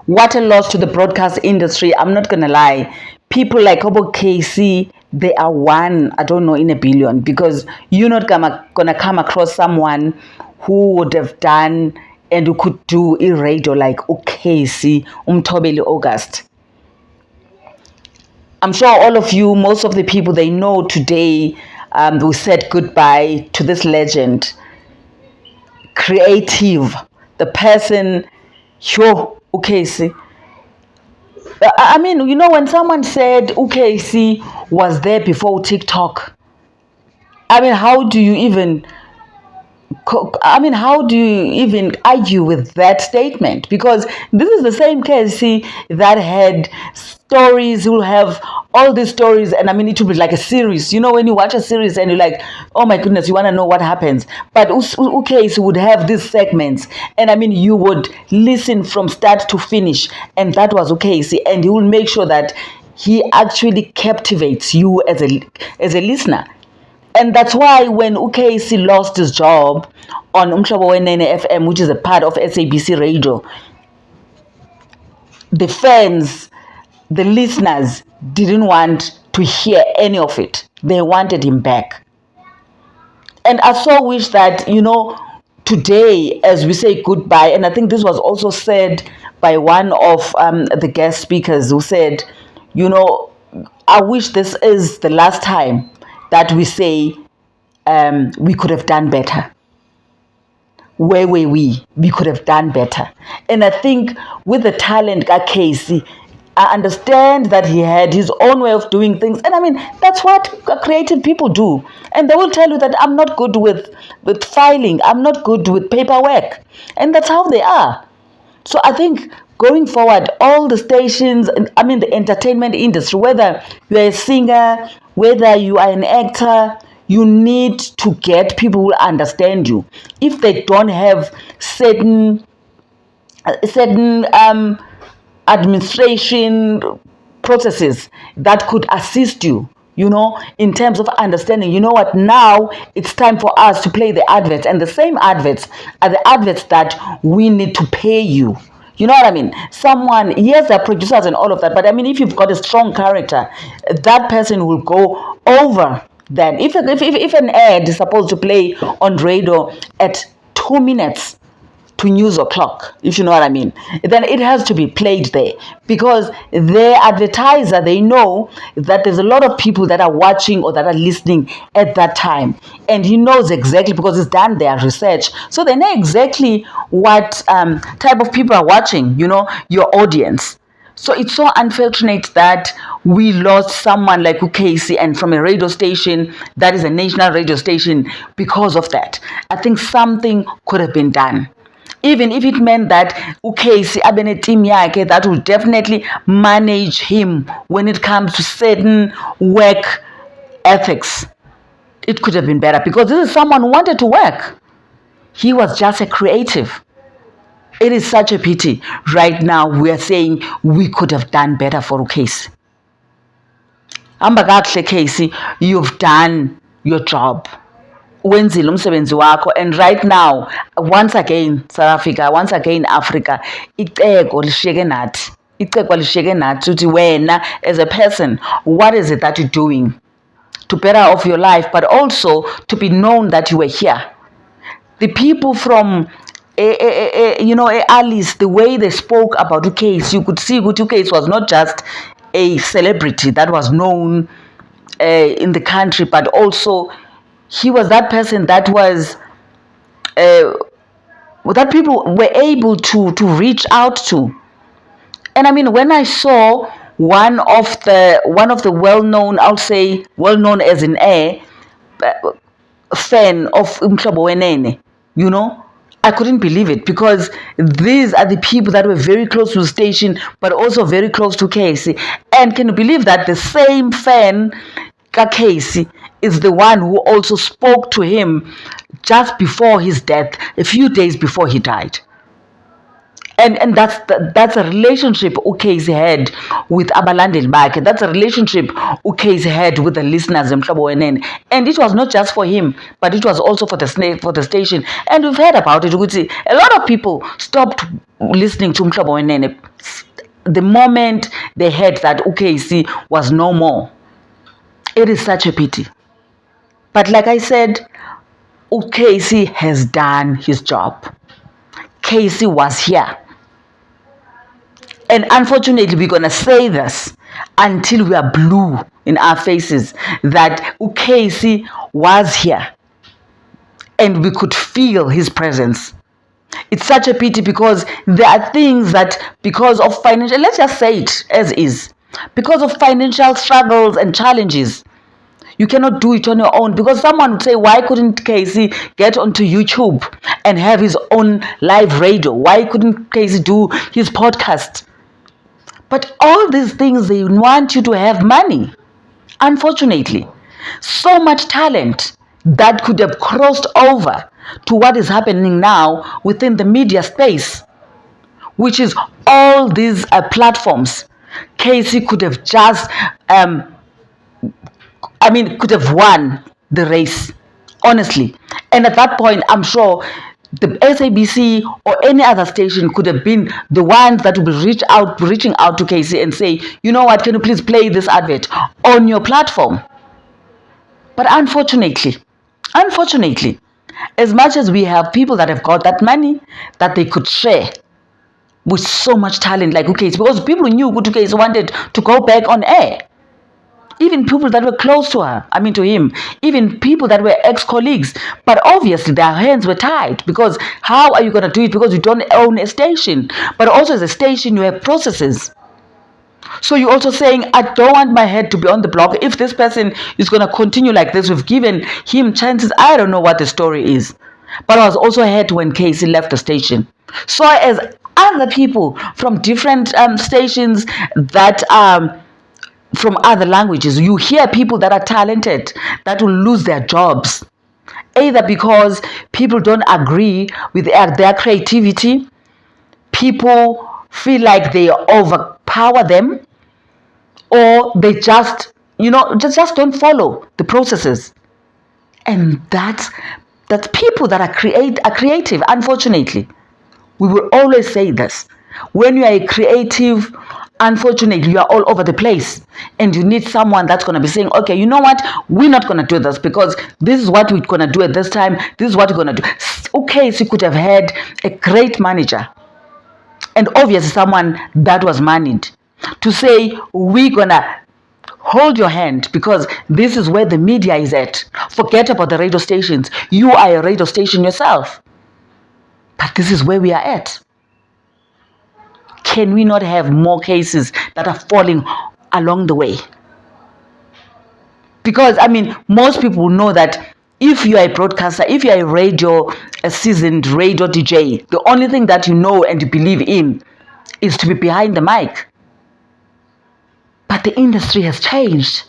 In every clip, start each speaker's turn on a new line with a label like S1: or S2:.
S1: What a loss to the broadcast industry. I'm not gonna lie. People like Obo KC, they are one, I don't know, in a billion, because you're not gonna come across someone who would have done and who could do a radio like UKC, Umtobeli August. I'm sure all of you, most of the people they know today, we said goodbye to this legend. Creative, the person, sure, UKC. I mean, when someone said UKC was there before TikTok, I mean, how do you even argue with that statement? Because this is the same KC that had stories, will have all these stories, and I mean, it will be like a series. When you watch a series and you're like, oh my goodness, you want to know what happens. But KC would have these segments, and I mean, you would listen from start to finish, and that was KC, and he will make sure that he actually captivates you as a listener. And that's why when UKC lost his job on Umhlobo Wenene FM, which is a part of SABC Radio, the fans, the listeners didn't want to hear any of it. They wanted him back. And I so wish that, today, as we say goodbye, and I think this was also said by one of the guest speakers who said, I wish this is the last time that we say we could have done better. Where were we? We could have done better. And I think with the talent of Casey, I understand that he had his own way of doing things. And I mean, that's what creative people do. And they will tell you that I'm not good with filing. I'm not good with paperwork. And that's how they are. So I think going forward, all the stations, I mean, the entertainment industry, whether you're a singer, whether you are an actor, you need to get people who understand you. If they don't have certain administration processes that could assist you, in terms of understanding, what, now it's time for us to play the adverts, and the same adverts are the adverts that we need to pay you. You know what I mean? Someone, yes, they're producers and all of that, but I mean, if you've got a strong character, that person will go over. Then if an ad is supposed to play on radio at 2 minutes to news o'clock, if you know what I mean, then it has to be played there, because their advertiser, they know that there's a lot of people that are watching or that are listening at that time, and he knows exactly, because he's done their research, so they know exactly what type of people are watching, your audience. So it's so unfortunate that we lost someone like UKC, and from a radio station that is a national radio station, because of that. I think something could have been done. Even if it meant that UKC abene team yakhe that will definitely manage him when it comes to certain work ethics, it could have been better, because this is someone who wanted to work. He was just a creative. It is such a pity. Right now, we are saying we could have done better for UKC. Hamba kakuhle Casey, you've done your job. Wenzile umsebenzi wakho, and right now, once again South Africa, once again Africa, icebo lishiyeke nathi. Icebo lishiyeke nathi uthi wena as a person, what is it that you're doing to better off your life, but also to be known that you were here. The people from Alice, the way they spoke about UKC, you could see UKC was not just a celebrity that was known in the country, but also he was that person that was that people were able to reach out to. And I mean, when I saw one of the well-known, I'll say well-known as in air, fan of Umhlobo Wenene, I couldn't believe it, because these are the people that were very close to the station, but also very close to Casey. And can you believe that the same fan, Casey, is the one who also spoke to him just before his death, a few days before he died? And that's a relationship uCasey had with abalandeli bakhe. That's a relationship uCasey had with the listeners eMhlobo Wenene. And it was not just for him, but it was also for the station. And we've heard about it. A lot of people stopped listening to Mhlobo Wenene the moment they heard that uCasey was no more. It is such a pity. But like I said, uCasey has done his job. Casey was here. And unfortunately, we're going to say this until we are blue in our faces that uCasey was here and we could feel his presence. It's such a pity because there are things that, because of financial, let's just say it as is, because of financial struggles and challenges, you cannot do it on your own. Because someone would say, why couldn't Casey get onto YouTube and have his own live radio? Why couldn't Casey do his podcast? But all these things, they want you to have money. Unfortunately, so much talent that could have crossed over to what is happening now within the media space, which is all these platforms. Casey could have just, could have won the race, honestly. And at that point, I'm sure the SABC or any other station could have been the ones that would be reaching out to Casey and say, you know what, can you please play this advert on your platform? But unfortunately, as much as we have people that have got that money that they could share with so much talent like uCasey, because people knew uCasey wanted to go back on air. Even people that were close to him, even people that were ex-colleagues. But obviously their hands were tied, because how are you going to do it? Because you don't own a station. But also as a station, you have processes. So you're also saying, I don't want my head to be on the block. If this person is going to continue like this, we've given him chances. I don't know what the story is. But I was also hurt when Casey left the station. So as other people from different stations that from other languages, you hear people that are talented that will lose their jobs, either because people don't agree with their creativity, people feel like they overpower them, or they just don't follow the processes. And that's people that are creative. Unfortunately, we will always say this. When you are a creative, unfortunately, you are all over the place, and you need someone that's going to be saying, okay, you know what, we're not going to do this because this is what we're going to do at this time. This is what we're going to do. Okay, so you could have had a great manager, and obviously someone that was managed, to say, we're going to hold your hand because this is where the media is at. Forget about the radio stations. You are a radio station yourself. But this is where we are at. Can we not have more cases that are falling along the way? Because, most people know that if you are a broadcaster, if you are a seasoned radio DJ, the only thing that you know and you believe in is to be behind the mic. But the industry has changed.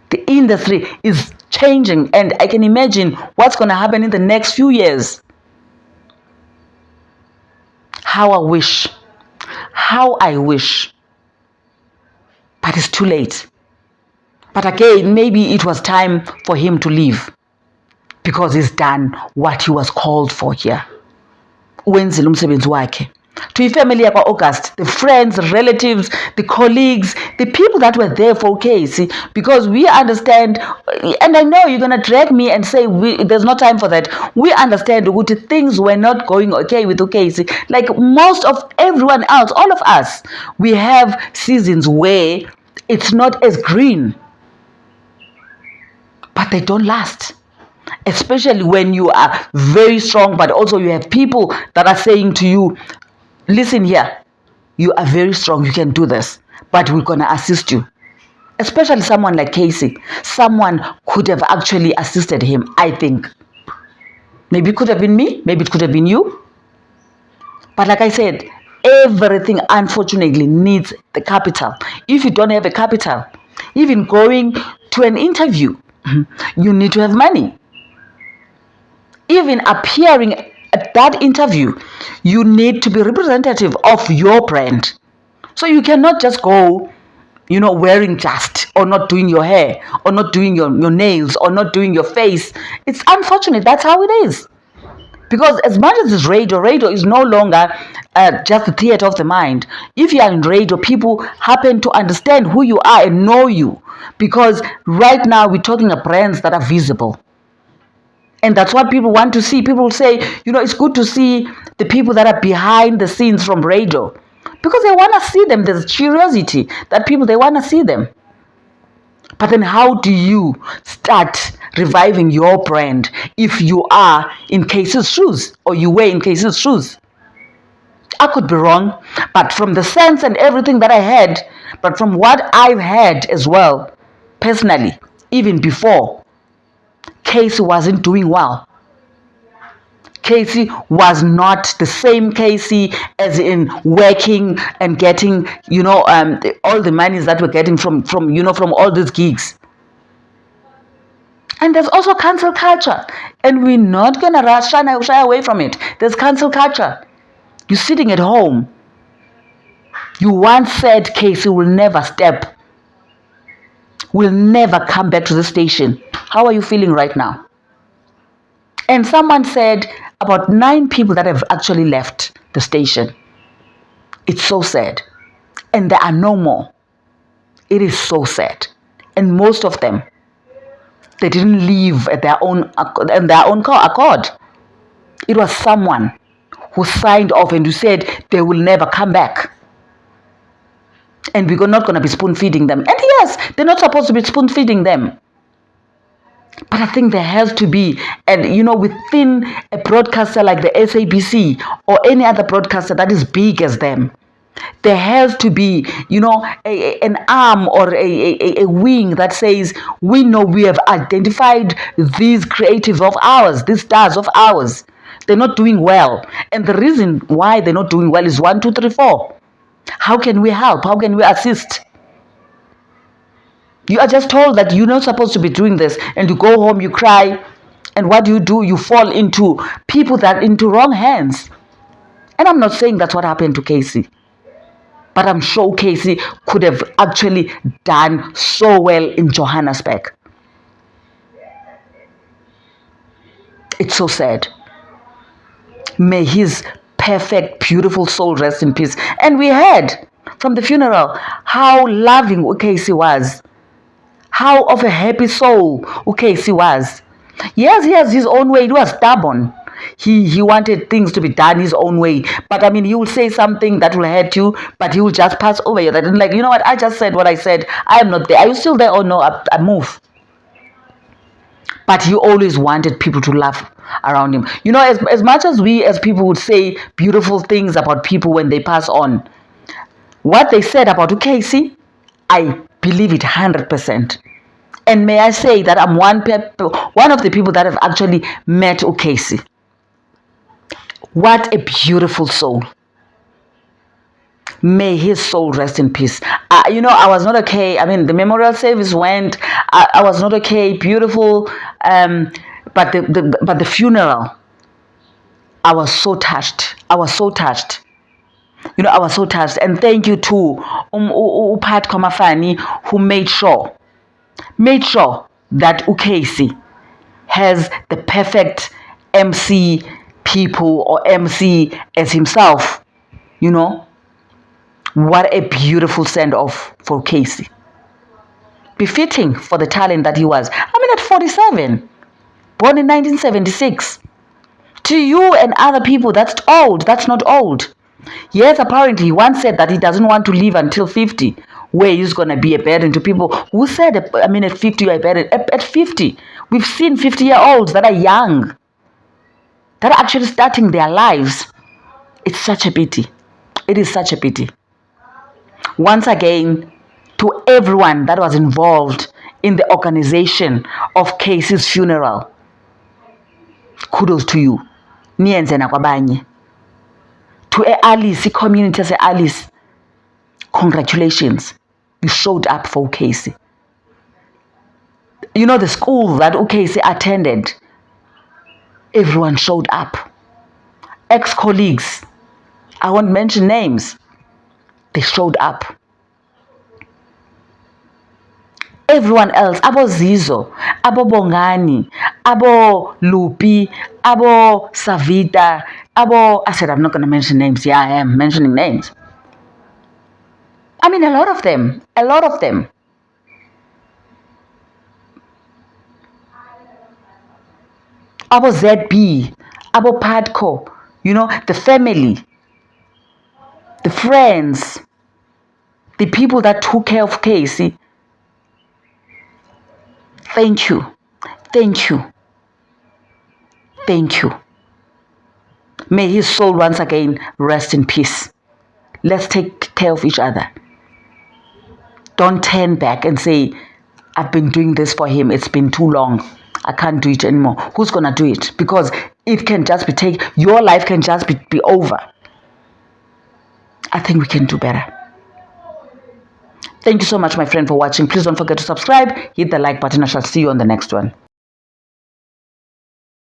S1: The industry is changing, and I can imagine what's going to happen in the next few years. How I wish. But it's too late. But again, maybe it was time for him to leave, because he's done what he was called for here. Wenzile umsebenzi wakhe. To family yakwa August, the friends, the relatives, the colleagues, the people that were there for Casey, because we understand, and I know you're going to drag me and say there's no time for that. We understand that things were not going okay with Casey. Like most of everyone else, all of us, we have seasons where it's not as green, but they don't last. Especially when you are very strong, but also you have people that are saying to you, listen here, you are very strong, you can do this, but we're going to assist you. Especially someone like Casey. Someone could have actually assisted him, I think. Maybe it could have been me, maybe it could have been you. But like I said, everything unfortunately needs the capital. If you don't have a capital, even going to an interview, you need to have money. Even appearing at that interview, you need to be representative of your brand. So you cannot just go, wearing just, or not doing your hair, or not doing your nails, or not doing your face. It's unfortunate. That's how it is. Because as much as it's radio is no longer just the theater of the mind. If you are in radio, people happen to understand who you are and know you. Because right now we're talking of brands that are visible. And that's what people want to see. People say, it's good to see the people that are behind the scenes from radio. Because they want to see them. There's curiosity that people, they want to see them. But then how do you start reviving your brand if you are in Casey's shoes, or you were in Casey's shoes? I could be wrong, but from the sense and everything that I had, but from what I've had as well, personally, even before, Casey wasn't doing well. Casey was not the same Casey as in working and getting, all the monies that we're getting from all these gigs. And there's also cancel culture, and we're not gonna shy away from it. There's cancel culture. You're sitting at home. You once said Casey will never will never come back to the station. How are you feeling right now? And someone said about 9 people that have actually left the station. It's so sad. And there are no more. It is so sad. And most of them, they didn't leave at their own accord. It was someone who signed off and who said they will never come back. And we're not going to be spoon feeding them. And yes, they're not supposed to be spoon feeding them. But I think there has to be, and within a broadcaster like the SABC or any other broadcaster that is big as them, there has to be, an arm or a wing that says, we know we have identified these creatives of ours, these stars of ours. They're not doing well. And the reason why they're not doing well is 1, 2, 3, 4. How can we help? How can we assist? You are just told that you're not supposed to be doing this, and you go home, you cry, and what do? You fall into wrong hands. And I'm not saying that's what happened to Casey, but I'm sure Casey could have actually done so well in Johannesburg. It's so sad. May his perfect, beautiful soul rest in peace. And we heard from the funeral how loving Casey was. How of a happy soul Casey was. Yes, he has his own way. He was stubborn. He wanted things to be done his own way. But he will say something that will hurt you, but he will just pass over you. That like, what, I just said what I said. I am not there. Are you still there or no? I move. But he always wanted people to laugh around him. As much as we as people would say beautiful things about people when they pass on, what they said about Casey, I believe it 100%. And may I say that I'm one of the people that have actually met Casey. What a beautiful soul. May his soul rest in peace. I was not okay. The memorial service went. I was not okay. Beautiful. But the funeral, I was so touched. I was so touched. And thank you to Pat Komafani, who made sure that Casey has the perfect MC people or MC as himself. What a beautiful send-off for Casey. Befitting for the talent that he was. At 47, born in 1976. To you and other people, that's old. That's not old. Yes, apparently he once said that he doesn't want to live until 50, where he's going to be a burden to people. Who said, at 50 you're a burden? At 50, we've seen 50-year-olds that are young, that are actually starting their lives. It's such a pity. It is such a pity. Once again, to everyone that was involved in the organization of Casey's funeral, kudos to you. Nienze nakwabanye. To Alice, community as Alice, congratulations. You showed up for Casey. The school that Casey attended, everyone showed up. ex-colleagues, I won't mention names, they showed up. Everyone else, Abo Zizo, Abo Bongani, Abo Lupi, Abo Savita, I said I'm not going to mention names. Yeah, I am mentioning names. I mean, a lot of them. Abo ZB, Abo Padco, the family, the friends, the people that took care of Casey. Thank you. Thank you. Thank you. May his soul once again rest in peace. Let's take care of each other. Don't turn back and say, I've been doing this for him. It's been too long. I can't do it anymore. Who's going to do it? Because it can just be your life can just be over. I think we can do better. Thank you so much, my friend, for watching. Please don't forget to subscribe. Hit the like button. I shall see you on the next one.